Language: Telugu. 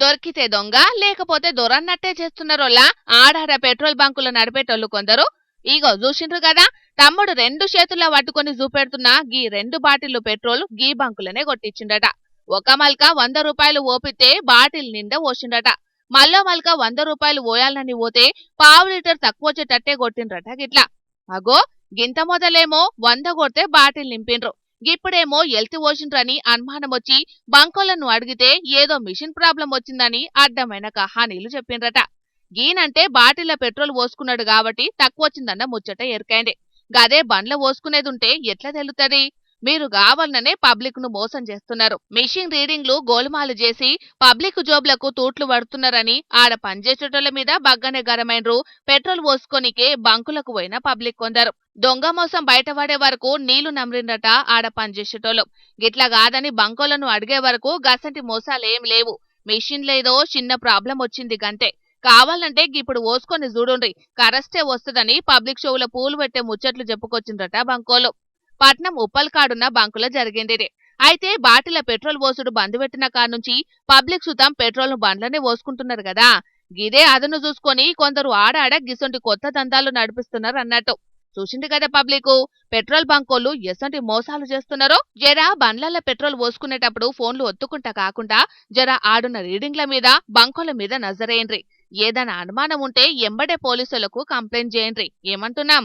దొరికితే దొంగ లేకపోతే దొరన్నట్టే చేస్తున్నారోలా ఆడాడ పెట్రోల్ బంకులు నడిపేటోళ్ళు కొందరు. ఇగో చూసిండ్రు కదా, తమ్ముడు 2 చేతుల్లో పట్టుకొని చూపెడుతున్నా గీ 2 బాటిళ్లు పెట్రోల్ గీ బంకులనే కొట్టించిండట. ఒక మల్క 100 రూపాయలు ఓపితే బాటిల్ నిండా పోసిండట. మల్లో మల్క 100 రూపాయలు పోయాలని పోతే పావు లీటర్ తక్కువ వచ్చేటట్టే కొట్టిండ్రట గిట్లా. అగో గింత మొదలేమో 100 కొడితే బాటిల్ నింపిండ్రు, గిప్పుడేమో ఎల్తి పోసిండ్రని అనుమానమొచ్చి బంకోలను అడిగితే ఏదో మిషన్ ప్రాబ్లం వచ్చిందని అడ్డమైన కహానీలు చెప్పిండ్రట. గీనంటే బాటిల్ల పెట్రోల్ పోసుకున్నాడు కాబట్టి తక్కువొచ్చిందన్న ముచ్చట ఎరుకైంది. గదే బండ్ల పోసుకునేదుంటే ఎట్లా తెలుతది? మీరు కావాలనే పబ్లిక్ ను మోసం చేస్తున్నారు. మిషన్ రీడింగ్లు గోలుమాలు చేసి పబ్లిక్ జోబ్లకు తూట్లు పడుతున్నారని ఆడ పనిచేసేటోళ్ల మీద బగ్గనే గరమైనరు. పెట్రోల్ పోసుకొనికే బంకులకు పోయిన పబ్లిక్ కొందరు. దొంగ మోసం బయటపడే వరకు నీళ్లు నమ్రిండట ఆడ పనిచేసేటోళ్ళు. గిట్లా కాదని బంకోలను అడిగే వరకు గసంటి మోసాలేం లేవు. మిషన్లేదో చిన్న ప్రాబ్లం వచ్చింది గంతే. కావాలంటే ఇప్పుడు పోసుకొని చూడుండ్రి, కరస్టే వస్తుందని పబ్లిక్ షోవుల పూలు పెట్టే ముచ్చట్లు చెప్పుకొచ్చిండ్రట బంకోలు. పట్నం ఉప్పల్కాడున్న బంకులో జరిగింది. అయితే బాటిల పెట్రోల్ పోసుడు బంద్ పెట్టిన కానుంచి పబ్లిక్ సుతం పెట్రోల్ ను బండ్లనే పోసుకుంటున్నారు కదా. గిదే అదను చూసుకొని కొందరు ఆడాడ గిసొంటి కొత్త దందాలు నడిపిస్తున్నారు అన్నట్టు. చూసింది కదా పబ్లిక్, పెట్రోల్ బంకోళ్ళు ఎసంటి మోసాలు చేస్తున్నారో. జర బండ్లల్ల పెట్రోల్ పోసుకునేటప్పుడు ఫోన్లు ఒత్తుకుంటా కాకుండా జర ఆడున్న రీడింగ్ల మీద బంకోల మీద నజరేయండ్రి. ఏదైనా అనుమానం ఉంటే ఎంబడే పోలీసులకు కంప్లైంట్ చేయండ్రి. ఏమంటున్నాం?